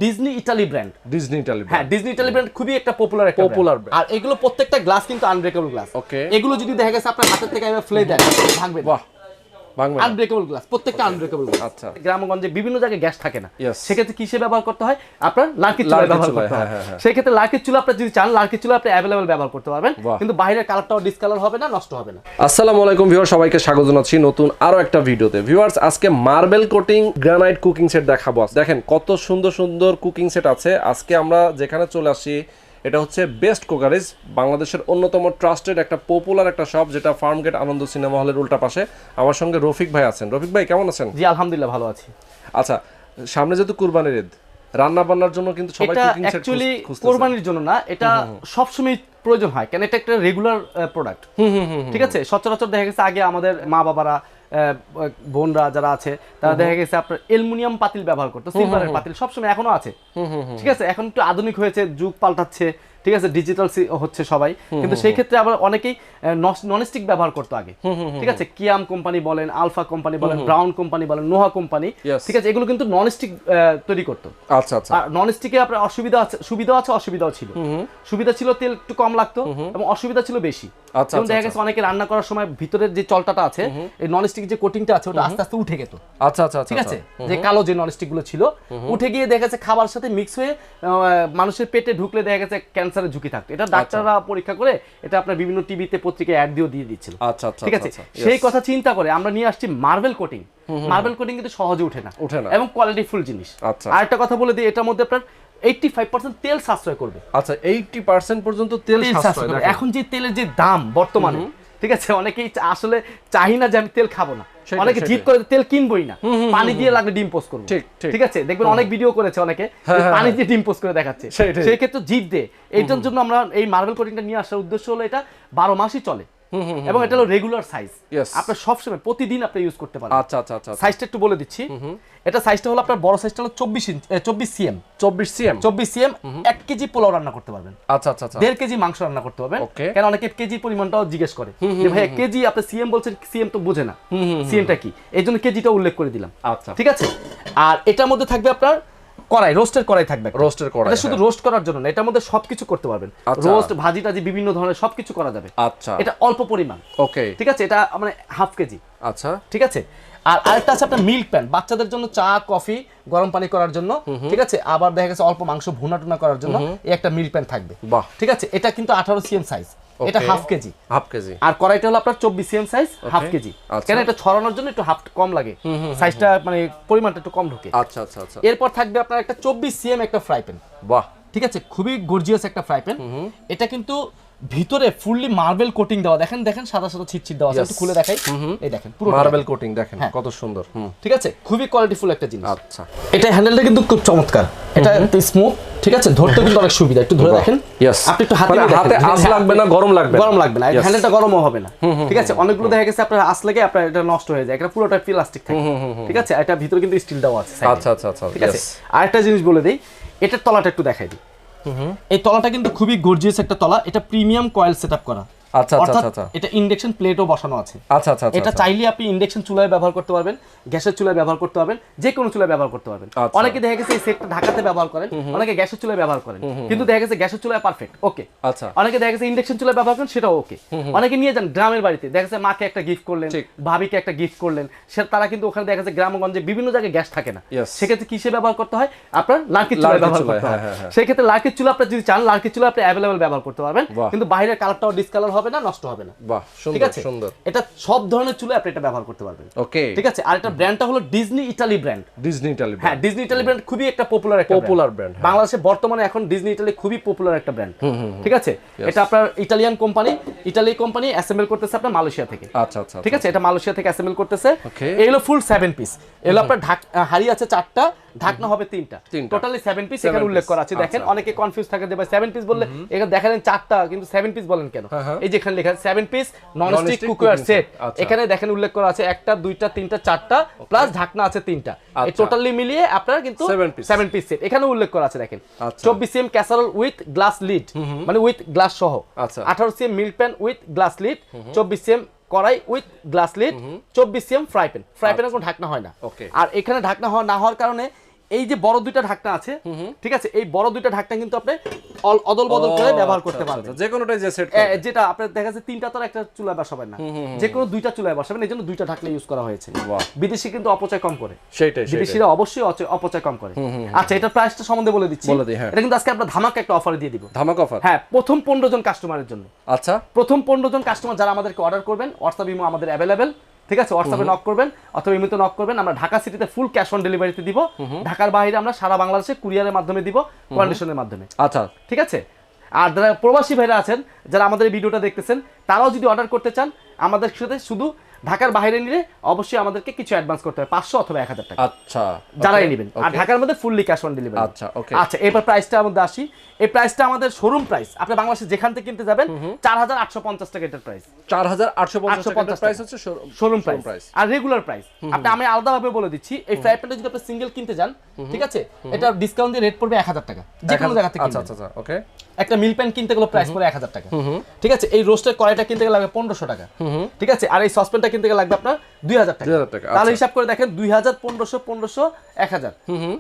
Disney Italy brand. Disney Italy হ্যাঁ, Disney Italy brand খুবই একটা পপুলার ব্র্যান্ড। আর এগুলো প্রত্যেকটা গ্লাস কিন্তু আনব্রেকেবল গ্লাস। ওকে, এগুলো যদি দেখা গেছে আপনার হাতের থেকে এভাবে ফেলে দেন ভাঙবে। বাহ, আনব্রেকেবল গ্লাস, প্রত্যেকটা আনব্রেকেবল গ্লাস। আচ্ছা, গ্রামগঞ্জে বিভিন্ন জায়গায় গ্যাস থাকে না, সেক্ষেত্রে কিসে ব্যবহার করতে হয়? আপনার লার্কির চুলা ব্যবহার করতে হয়। সেক্ষেত্রে লার্কির চুলা আপনি যদি চান, লার্কির চুলা আপনি অ্যাভেলেবল ব্যবহার করতে পারবেন, কিন্তু বাইরের কালারটাও ডিসকালার হবে না, নষ্ট হবে না। আসসালামু আলাইকুম ভিউয়ার, সবাইকে স্বাগত জানাচ্ছি নতুন আরো একটা ভিডিওতে। ভিউয়ার্স, আজকে marble coating granite cooking set দেখাবো। দেখেন কত সুন্দর সুন্দর কুকিং সেট আছে। আজকে আমরা যেখানে চলে আসি, এটা হচ্ছে বেস্ট কুকারিজ, বাংলাদেশের অন্যতম ট্রাস্টেড একটা পপুলার একটা শপ, যেটা ফার্মগেট আনন্দ সিনেমা হলের উল্টা পাশে। আমার সঙ্গে রফিক ভাই আছেন। রফিক ভাই কেমন আছেন? জি আলহামদুলিল্লাহ ভালো আছি। আচ্ছা, সামনে যেহেতু কুরবানির ঈদ, রান্না বান্নার জন্য কিন্তু সবাই কুকিং সেট অ্যাকচুয়ালি কুরবানির জন্য না, এটা সবসময় প্রয়োজন হয়, কারণ এটা একটা রেগুলার প্রোডাক্ট। ঠিক আছে, সচরাচর দেখা গেছে আগে আমাদের মা বাবারা, বোনরা যারা আছে, তারা দেখা গেছে আপনার অ্যালুমিনিয়াম পাতিল ব্যবহার করতো, সিলভারের পাতিল সবসময় এখনো আছে। ঠিক আছে, এখন একটু আধুনিক হয়েছে, যুগ পাল্টাচ্ছে, ঠিক আছে, ডিজিটাল হচ্ছে সবাই, কিন্তু সেই ক্ষেত্রে আবার অনেকেই ননস্টিক ব্যবহার করতো আগে। ঠিক আছে, কিয়াম কোম্পানি বলেন, আলফা কোম্পানি বলেন, ব্রাউন কোম্পানি বলেন, নোহা কোম্পানি, ঠিক আছে, এগুলো কিন্তু ননস্টিক তৈরি করতো। আচ্ছা আচ্ছা, আর ননস্টিকে আপনার অসুবিধা আছে, সুবিধা আছে, অসুবিধাও ছিল। সুবিধা ছিল তেল একটু কম লাগতো, এবং অসুবিধা ছিল বেশি। যেমন দেখা গেছে অনেকে রান্না করার সময় ভিতরের যে চলটাটা আছে, এই ননস্টিক যে কোটিংটা আছে, ওটা আস্তে আস্তে উঠে যেত। আচ্ছা আচ্ছা, ঠিক আছে, যে কালো যে ননস্টিক গুলো ছিল উঠে গিয়ে দেখা গেছে খাবার সাথে মিক্স হয়ে মানুষের পেটে ঢুকলে দেখা গেছে ক্যান্সারের ঝুঁকি থাকতো। এটা ডাক্তাররা পরীক্ষা করে এটা আপনার বিভিন্ন টিভিতে পত্রিকায় অ্যাড দিয়ে দিচ্ছিল। আচ্ছা আচ্ছা, ঠিক আছে, সেই কথা চিন্তা করে আমরা নিয়ে আসছি মার্বেল কোটিং। মার্বেল কোটিং কিন্তু সহজে ওঠে না, এবং কোয়ালিটিফুল জিনিস। আর একটা কথা বলে দিই, এটার মধ্যে আপনার 85% তেল সাশ্রয় করবে। আচ্ছা, 80% পর্যন্ত তেল সাশ্রয়। এখন যে তেলের যে দাম বর্তমানে, ঠিক আছে, অনেকেই আসলে চাই না যে আমি তেল খাবো না, অনেকে জিদ করে তেল কিনবই না, পানি দিয়ে লাগলে ডিম পোস্ট করবো। ঠিক আছে, দেখবেন অনেক ভিডিও করেছে অনেকে পানি দিয়ে ডিম পোস্ট করে দেখাচ্ছে, সেই ক্ষেত্রে জিদ দে। এইটার জন্য আমরা এই মার্বেল কোটিংটা নিয়ে আসার উদ্দেশ্য হলো এটা 12 মাসই চলে, এবং এটা হলো রেগুলার সাইজ, আপনার সবসময় প্রতিদিন আপনি ইউজ করতে পারেন। আচ্ছা আচ্ছা আচ্ছা, সাইজটা একটু বলে দিচ্ছি। এটা সাইজটা হলো আপনার বড় সাইজটা হলো 24 সিএম। 24 সিএম 1 কেজি পোলাও রান্না করতে পারবেন। আচ্ছা আচ্ছা, 1.5 কেজি মাংস রান্না করতে পারবেন। কেন অনেকে কেজির পরিমাণটাও জিজ্ঞেস করে যে ভাই কেজি, আপনি সিএম বলছেন, সিএম তো বোঝে না সিএমটা কি, এই জন্য কেজিটা উল্লেখ করে দিলাম। আচ্ছা, ঠিক আছে। আর এটার মধ্যে থাকবে আপনার কড়াই, রোস্টের কড়াই থাকবে। রোস্টের কড়াই, এটা শুধু রোস্ট করার জন্য না, এটার মধ্যে সবকিছু করতে পারবেন, রোস্ট, ভাজি টাজি বিভিন্ন ধরনের সবকিছু করা যাবে। আচ্ছা, এটা অল্প পরিমাণ। ওকে, ঠিক আছে, এটা মানে 1/2 কেজি। আচ্ছা, ঠিক আছে। আর আরেকটা আছে আপনার মিল্ক প্যান, বাচ্চাদের জন্য চা কফি গরম পানি করার জন্য। ঠিক আছে, আবার দেখা গেছে অল্প মাংস ভুনা টুনা করার জন্য এই একটা মিল্ক প্যান থাকবে। বাহ, ঠিক আছে, এটা কিন্তু 18 সিএম সাইজ, এটা 1/2 কেজি। আর কড়াইটা হলো আপনার 24 সিএম সাইজ, 1/2 কেজি। কেন এটা ছড়ানোর জন্য একটু হাফ কম লাগে, সাইজটা মানে পরিমাণটা একটু কম ঢোকে। আচ্ছা আচ্ছা আচ্ছা। এরপর থাকবে আপনার একটা 24 সিএম একটা ফ্রাই প্যান। বাহ, ঠিক আছে, খুবই গর্জিয়াস একটা ফ্রাই প্যান। এটা কিন্তু ভিতরে ফুললি মার্বেল কোটিং দেওয়া, দেখেন দেখেন সাদা সাদা ছিটছিট দেওয়া আছে, একটু খুলে দেখাই। এই দেখেন পুরো মার্বেল কোটিং, দেখেন কত সুন্দর। ঠিক আছে, খুবই কোয়ালিটিফুল একটা জিনিস। আচ্ছা, এটা হ্যান্ডেলটা কিন্তু খুব চমৎকার, এটা স্মুথ। ঠিক আছে, ধরতে কিন্তু অনেক সুবিধা, একটু ধরে দেখেন। আপনি একটু হাতে আঁচ লাগবে না, গরম লাগবে না, হ্যান্ডেলটা গরমও হবে না। ঠিক আছে, অনেকগুলো দেখা গেছে আপনার আঁচ লেগে আপনার এটা নষ্ট হয়ে যায়, এটা পুরোটা প্লাস্টিক থাকে। ঠিক আছে, এটা ভিতরে কিন্তু স্টিল দেওয়া আছে। আচ্ছা আচ্ছা আচ্ছা, ঠিক আছে। আরেকটা জিনিস বলে দেই, এটার তলাটা একটু দেখাই দিই। এই তলাটা কিন্তু খুবই গর্জিয়াস একটা তলা, এটা প্রিমিয়াম কয়েল সেটআপ করা। আচ্ছা আচ্ছা আচ্ছা, এটা ইন্ডাকশন প্লেটও বসানো আছে। আচ্ছা আচ্ছা, এটা চাইলে আপনি ইন্ডাকশন চুলায় ব্যবহার করতে পারবেন, গ্যাসের চুলায় ব্যবহার করতে পারবেন, যে কোনো চুলায় ব্যবহার করতে পারবেন। অনেকে দেখা গেছে এই সেটটা ঢাকাতে ব্যবহার করেন, অনেকে গ্যাসের চুলায় ব্যবহার করেন, কিন্তু দেখা গেছে গ্যাসের চুলায় পারফেক্ট ওকে। আচ্ছা, অনেকে দেখা গেছে ইন্ডাকশন চুলায় ব্যবহার করেন, সেটাও ওকে। অনেকে নিয়ে যান গ্রামের বাড়িতে, দেখা গেছে মাকে একটা গিফট করলেন, ভাবিকে একটা গিফট করলেন, সে তারা কিন্তু ওখানে দেখা গেছে গ্রামগঞ্জে বিভিন্ন জায়গায় গ্যাস থাকে না, সেক্ষেত্রে কিসে ব্যবহার করতে হয়? আপনার লার্কির চুলায় ব্যবহার করতে হয়। সেই ক্ষেত্রে লার্কির চুলা আপনি যদি চান, লার্কির চুলা আপনি অ্যাভেলেবল ব্যবহার করতে পারবেন, কিন্তু বাইরের কালারটাও ডিসকালার হবে না, নষ্ট হবে না। বাহ, ঠিক আছে, এটা সব ধরনের চুলা আপনি এটা ব্যবহার করতে পারবেন। ওকে, ঠিক আছে। আর এটা ব্র্যান্ডটা হলো Disney Italy brand. Disney Italy, হ্যাঁ, ডিজনি ইতালি ব্র্যান্ড খুবই একটা পপুলার ব্র্যান্ড বাংলাদেশে বর্তমানে। এখন ডিজনি ইতালি খুবই পপুলার একটা ব্র্যান্ড। ঠিক আছে, এটা আপনার ইতালিয়ান কোম্পানি অ্যাসেম্বল করতেছে আপনার মালয়েশিয়া থেকে। আচ্ছা আচ্ছা, ঠিক আছে, এটা মালয়েশিয়া থেকে অ্যাসেম্বল করতেছে। এগুলো ফুল 7 পিস। এগুলো আপনার হাড়ি আছে 4টা, ঢাকনা হবে 3টা, টোটালি 7 পিস এখানে উল্লেখ করা আছে। দেখেন অনেকে কনফিউজ থাকে যে ভাই 7 পিস বললে এখানে দেখালেন 4টা, কিন্তু 7 পিস বলেন কেন? এই যে এখানে লেখা 7 পিস ননস্টিক কুকার সেট, এখানে দেখেন উল্লেখ করা আছে 1টা 2টা 3টা 4টা প্লাস ঢাকনা আছে 3টা, এই টোটালি মিলিয়ে আপনার কিন্তু 7 পিস সেট এখানে উল্লেখ করা আছে। দেখেন 24 cm casserole with glass lid, মানে উইথ গ্লাস সহ, 18 cm milk pan with glass lid, 24 cm kadai with glass lid, 24 cm fry pan কোনো ঢাকনা হয় না। আর এখানে ঢাকনা না হওয়ার কারণে এই যে বড় দুইটা ঢাকনা আছে, ঠিক আছে, এই বড় দুইটা ঢাকনা কিন্তু আপনি অদল বদল করে ব্যবহার করতে পারবেন। যে কোনোটাই যে সেট যেটা আপনার দেখা যাচ্ছে তিনটা তো একটা চুলায় বসাবেন না, যে কোনো দুইটা চুলায় বসাবেন, এই জন্য দুইটা ঢাকনা ইউজ করা হয়েছে। বিদেশি কিন্তু অপচয় কম করে, সেটাই বিদেশিরা অবশ্যই অপচয় কম করে। আচ্ছা, এটা প্রাইসটা সম্বন্ধে বলে দিচ্ছি। এটা কিন্তু আজকে আমরা ধামাকা একটা অফার দিয়ে দিব। ধামাকা অফার? হ্যাঁ, প্রথম 15 জন কাস্টমারের জন্য। আচ্ছা, প্রথম 15 জন কাস্টমার যারা আমাদেরকে অর্ডার করবেন, হোয়াটসঅ্যাপ ইমো আমাদের অ্যাভেলেবেল, ঠিক আছে, হোয়াটসঅ্যাপে নক করবেন অথবা ইমোতে নক করবেন। আমরা ঢাকা সিটিতে ফুল ক্যাশ অন ডেলিভারিতে দিব। ঢাকার বাইরে আমরা সারা বাংলাদেশে কুরিয়ারের মাধ্যমে দিব, কন্ডিশনের মাধ্যমে। আচ্ছা, ঠিক আছে। আর যারা প্রবাসী ভাইরা আছেন, যারা আমাদের এই ভিডিওটা দেখতেছেন, তারাও যদি অর্ডার করতে চান আমাদের সাথে, শুধু ঢাকার বাইরে নিলে অবশ্যই আমাদেরকে কিছু অ্যাডভান্স করতে হবে, 500 অথবা 1000 টাকা। আচ্ছা, যারাই নেবেন। আর ঢাকার মধ্যে ফুললি ক্যাশ অন ডেলিভারি। আচ্ছা, ওকে। আচ্ছা, এবার প্রাইসটার মধ্যে আসি। এই প্রাইসটা আমাদের শোরুম প্রাইস, আপনি বাংলাদেশে যেখান থেকে কিনতে যাবেন 4850 টাকা এটার প্রাইস। 4850 টাকা প্রাইস হচ্ছে শোরুম প্রাইস। আর রেগুলার প্রাইস আমি আলাদাভাবে বলে দিচ্ছি। এই ফ্রাই প্যানটা যদি আপনি সিঙ্গেল কিনতে যান, ঠিক আছে, এটা ডিসকাউন্ট দিয়ে রেট পড়বে 1000 টাকা, যে কোনো জায়গা থেকে। আচ্ছা, আচ্ছা, ওকে। একটা মিল প্যান কিনতে গেলে প্রাইস পড়ে 1000 টাকা, ঠিক আছে। এই রোস্টের কড়াইটা কিনতে গেলে লাগবে 1500 টাকা, ঠিক আছে। আর এই সসপ্যানটা কিনতে গেলে লাগবে আপনার 2000 টাকা। তাহলে হিসাব করে দেখেন 2000 1500 1000,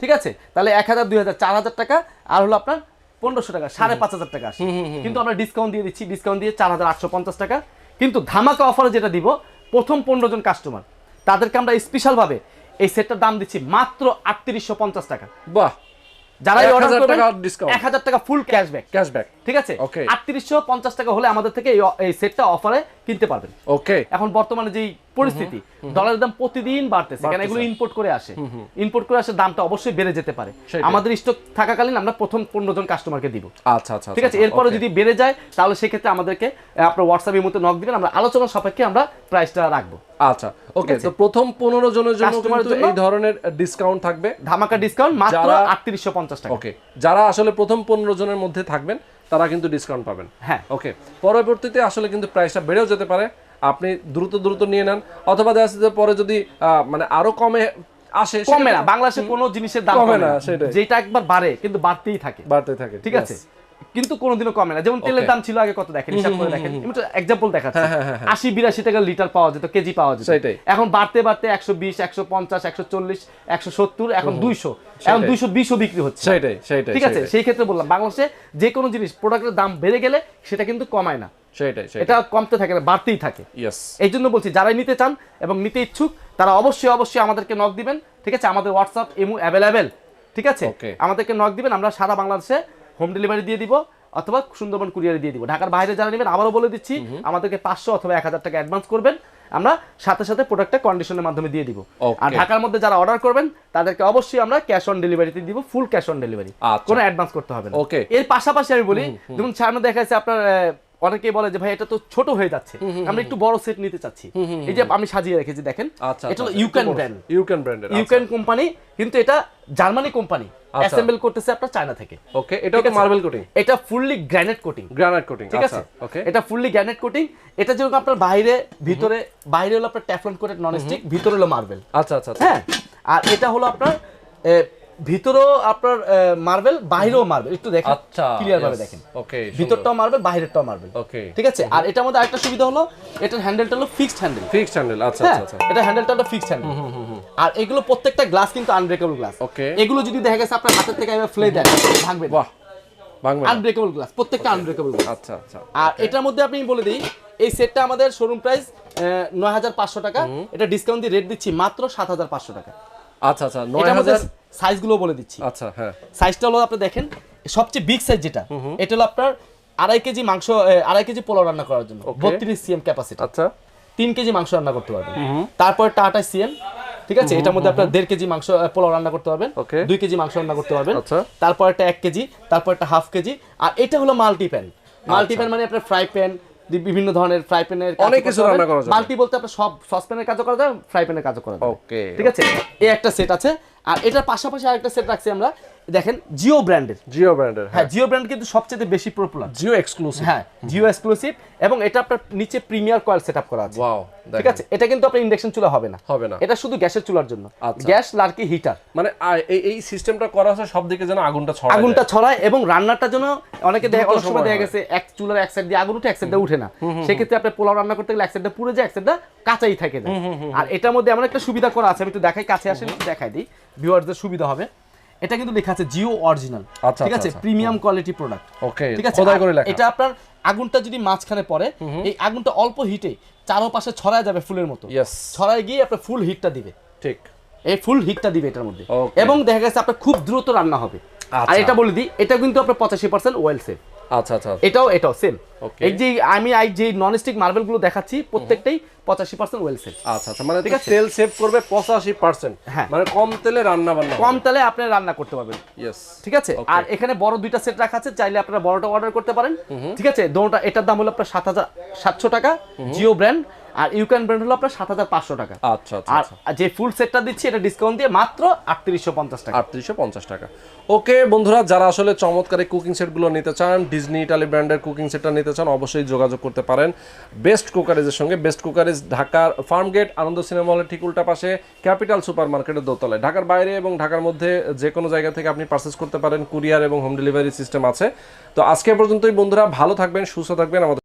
ঠিক আছে। তাহলে 1000 2000 4000 টাকা, আর হলো আপনার 1500 টাকা, 5500 টাকা আসে। কিন্তু আমরা ডিসকাউন্ট দিয়ে দিচ্ছি, ডিসকাউন্ট দিয়ে 4850 টাকা। কিন্তু ধামাকা অফারে যেটা দিব, প্রথম 15 জন কাস্টমার তাদেরকে আমরা স্পেশাল ভাবে এই সেটটার দাম দিচ্ছি মাত্র 3850 টাকা। বাহ! যারা অর্ডার করবেন ডিসকাউন্ট 1000 টাকা ফুল ক্যাশব্যাক, ঠিক আছে। 3850 টাকা হলে আমাদের থেকে এই সেটটা অফারে কিনতে পারবেন। ওকে। এখন বর্তমানে যেই পরিস্থিতি, ডলারের দাম প্রতিদিন বাড়তেছে, কারণ এগুলো ইম্পোর্ট করে আসে, দামটা অবশ্যই বেড়ে যেতে পারে। আমাদের স্টক থাকাকালীন আমরা প্রথম 15 জন কাস্টমারকে দিব। আচ্ছা, আচ্ছা, ঠিক আছে। এরপরে যদি বেড়ে যায় তাহলে সেক্ষেত্রে আমাদেরকে আপনার হোয়াটসঅ্যাপের মধ্যে নক দিবেন, আমরা আলোচনা সাপেক্ষে আমরা প্রাইসটা রাখবো। আচ্ছা, ওকে। তো প্রথম 15 জনের জন্য কিন্তু এই ধরনের ডিসকাউন্ট থাকবে, ধামাকা ডিসকাউন্ট মাত্র 3850 টাকা। ওকে। যারা আসলে প্রথম 15 জনের মধ্যে থাকবেন তারা কিন্তু ডিসকাউন্ট পাবেন। হ্যাঁ, ওকে। পরবর্তীতে আসলে কিন্তু প্রাইসটা বেড়েও যেতে পারে, আপনি দ্রুত নিয়ে নেন, অথবা দেখা যাচ্ছে যে পরে যদি মানে আরো কমে আসে। কমে না, বাংলাদেশে কোনো জিনিসের দাম কমে না, যেটা একবার বাড়ে কিন্তু বাড়তেই থাকে, ঠিক আছে। কিন্তু কোনোদিনও কমে না। যেমন তেলের দাম ছিল আগে কত দেখেন, হিসাব করে দেখেন, আমি তো এক্সাম্পল দেখাচ্ছি, 80-82 টাকা লিটার পাওয়া যেত, কেজি পাওয়া যেত। এখন বাড়তে 120 150 140 170, এখন 200, এখন 220 বিক্রি হচ্ছে। সেটাই, ঠিক আছে। সেই ক্ষেত্রে বললাম, বাংলাদেশে যে কোনো জিনিস প্রোডাক্টের দাম বেড়ে গেলে সেটা কিন্তু কমায় না, এটা কমতে থাকে না, বাড়তেই থাকে। এই জন্য বলছি, যারাই নিতে চান এবং নিতে ইচ্ছুক তারা অবশ্যই আমাদেরকে নক দিবেন, ঠিক আছে। আমাদের হোয়াটসঅ্যাপ ইমো অ্যাভেলেবেল, ঠিক আছে। আমাদেরকে নক দিবেন, আমরা সারা বাংলাদেশে হোম ডেলিভারি দিয়ে দিব, অথবা সুন্দরবন কুরিয়ারে দিয়ে দিব। ঢাকার বাইরে যারা নেবেন, আবারও বলে দিচ্ছি, আমাদেরকে 500 অথবা 1000 টাকা অ্যাডভান্স করবেন, আমরা সাথে প্রোডাক্টটা কন্ডিশনের মাধ্যমে দিয়ে দিব। আর ঢাকার মধ্যে যারা অর্ডার করবেন তাদেরকে অবশ্যই আমরা ক্যাশ অন ডেলিভারিতে দিব, ফুল ক্যাশ অন ডেলিভারি, কোনো অ্যাডভান্স করতে হবে না। এর পাশাপাশি আমি বলি, যেমন সামনে দেখা যাচ্ছে আপনার অনেকেই বলে যে ভাই এটা তো ছোট হয়ে যাচ্ছে, আমরা একটু বড় সেট নিতে চাচ্ছি। এই যে আমি সাজিয়ে রেখেছি দেখেন, এটা হলো ইউক্যান কোম্পানি, কিন্তু এটা জার্মানি কোম্পানি, অ্যাসেম্বল করতেছে আপনার চায়না থেকে। ওকে। এটা তো মার্বেল কোটিং, এটা ফুললি গ্রানাইট কোটিং, ঠিক আছে। এটা ফুললি গ্রানাইট কোটিং। এটা যেরকম আপনার বাইরে হলো আপনার টেফলন কোটেড নন স্টিক, ভিতরে হলো মার্বেল। আচ্ছা, হ্যাঁ। আর এটা হলো আপনার ভিতরেও আপনার মার্বেল, বাইরেও মার্বেল, একটু দেখেন ক্লিয়ার ভাবে দেখেন। ওকে। ভিতরটাও মার্বেল, বাইরেরটাও মার্বেল। ওকে, ঠিক আছে। আর এটার মধ্যে আরেকটা সুবিধা হলো, এটার হ্যান্ডেলটা হলো ফিক্সড হ্যান্ডেল। আচ্ছা, এটা হ্যান্ডেলটা হলো ফিক্সড হ্যান্ডেল। আর এগুলো প্রত্যেকটা গ্লাস কিন্তু আনব্রেকেবল গ্লাস। ওকে। এগুলো যদি দেখা গেছে আপনার হাতের থেকে এভাবে ফেলে দেন, ভাঙবে না। বাহ, ভাঙবে না। আনব্রেকেবল গ্লাস, প্রত্যেকটা আনব্রেকেবল গ্লাস। আচ্ছা। আর এটার মধ্যে আপনি বলে দিই, এই সেটটা আমাদের শোরুম প্রাইস 9500 টাকা, এটা ডিসকাউন্ট দিয়ে রেট দিচ্ছি মাত্র 7500 টাকা। আচ্ছা, 9000। সাইজগুলো বলে দিচ্ছি। আচ্ছা, হ্যাঁ। সাইজটা হলো আপনি দেখেন, সবচেয়ে বিগ সাইজ যেটা, এটা হলো আপনার 2.5 কেজি মাংস, 2.5 কেজি পোলাও রান্না করার জন্য, 32 সিএম ক্যাপাসিটি। আচ্ছা। 3 কেজি মাংস রান্না করতে পারবেন। তারপর 28 সিএম, ঠিক আছে। এটার মধ্যে আপনার 1.5 কেজি মাংস পোলাও রান্না করতে পারবেন, 2 কেজি মাংস রান্না করতে পারবেন। তারপর একটা 1 কেজি, তারপর একটা 1/2 কেজি। আর এটা হলো মাল্টিপ্যান মানে আপনার ফ্রাই প্যান, বিভিন্ন ধরনের ফ্রাই প্যানের অনেক কিছু রান্না করা যায়। মাল্টি বলতে আপনার সব সসপ্যানের কাজও করা যায়, ফ্রাই প্যানের কাজও করা যায়। ওকে, ঠিক আছে। এই একটা সেট আছে। আর এটার পাশাপাশি আরেকটা সেট রাখছি আমরা, দেখেন জিও ব্র্যান্ডের। হ্যাঁ, জিও ব্র্যান্ড কিন্তু সবচেয়ে বেশি পপুলার, জিও এক্সক্লুসিভ। হ্যাঁ, জিও এক্সক্লুসিভ। এবং এটা আপনার নিচে প্রিমিয়ার কয়েল সেটআপ করা আছে। ওয়াও, ঠিক আছে। এটা কিন্তু আপনার ইন্ডাকশন চুলা হবে না, এটা শুধু গ্যাসের চুলার জন্য। গ্যাস লার্কি হিটার, মানে এই সিস্টেমটা করা আছে সব দিকে যেন আগুনটা ছড়ায় এবং রান্নাটা যেন অনেক সময় দেখা গেছে এক চুলার এক সাইড দিয়ে আগুন উঠে এক সাইড দিয়ে উঠে না, সেক্ষেত্রে আপনি পোলাও রান্না করতে গেলে এক সাইডটা পুড়ে যায়, এক সাইডটা কাঁচাই থাকে যায়। আর এটার মধ্যে এমন একটা সুবিধা করা আছে, আমি একটু দেখাই, কাছে আসেন দেখাই দিই, ভিউয়ারদের সুবিধা হবে। এটা কিন্তু লেখা আছে জিও অরিজিনাল, আচ্ছা, ঠিক আছে, আচ্ছা, প্রিমিয়াম কোয়ালিটি প্রোডাক্ট, ওকে, ঠিক আছে। খোদাই করে লেখা। এটা আপনার আগুনটা যদি মাঝখানে পড়ে, এই আগুনটা অল্প হিটে চারপাশে ছড়ায় যাবে ফুলের মতো, ইয়েস, ছড়ায় গিয়ে আপনার ফুল হিটটা দিবে, ঠিক, এই ফুল হিটটা দিবে এটার মধ্যে, Okay. এবং দেখা গেছে আপনার খুব দ্রুত রান্না হবে। আর আচ্ছা। এটা বলে দিই, এটা কিন্তু আপনার 85% ওয়েল সেফ। আচ্ছা আচ্ছা, এটাও সেম। Okay. এই যে আমি যে ননস্টিক মার্বেল গুলো দেখাচ্ছি প্রত্যেকটাই 85% ওয়েল সেফ। আচ্ছা আচ্ছা, মানে ঠিক আছে, তেল সেভ করবে 85%, হ্যাঁ। মানে কম তেলে রান্না বান্না কম তেলে আপনি রান্না করতে পারবেন, ইয়েস, ঠিক আছে। আর এখানে বড় দুইটা সেট রাখা আছে, চাইলে আপনারা বড়টা অর্ডার করতে পারেন, ঠিক আছে। দুটোটা এটার দাম হলো আপনার 7700 টাকা জিও ব্র্যান্ড, আর ইউক্যান ব্র্যান্ড হলো আপনার 7500 টাকা। আচ্ছা আচ্ছা, আর যে ফুল সেটটা দিচ্ছি এটা ডিসকাউন্ট দিয়ে মাত্র 3850 টাকা। 3850 টাকা। ওকে বন্ধুরা, যারা আসলে চমৎকার এই কুকিং সেটগুলো নিতে চান, ডিজনি ইটালি ব্র্যান্ডের কুকিং সেটটা নিতে চান, অবশ্যই যোগাযোগ করতে পারেন বেস্ট কুকারেজের সঙ্গে। বেস্ট কুকারেজ ঢাকার ফার্মগেট আনন্দ সিনেমা হলের ঠিক উল্টা পাশে, ক্যাপিটাল সুপার মার্কেটের দোতলায়। ঢাকার বাইরে এবং ঢাকার মধ্যে যে কোনো জায়গা থেকে আপনি পারচেস করতে পারেন, কুরিয়ার এবং হোম ডেলিভারি সিস্টেম আছে। তো আজকে পর্যন্তই বন্ধুরা, ভালো থাকবেন, সুস্থ থাকবেন। আমাদের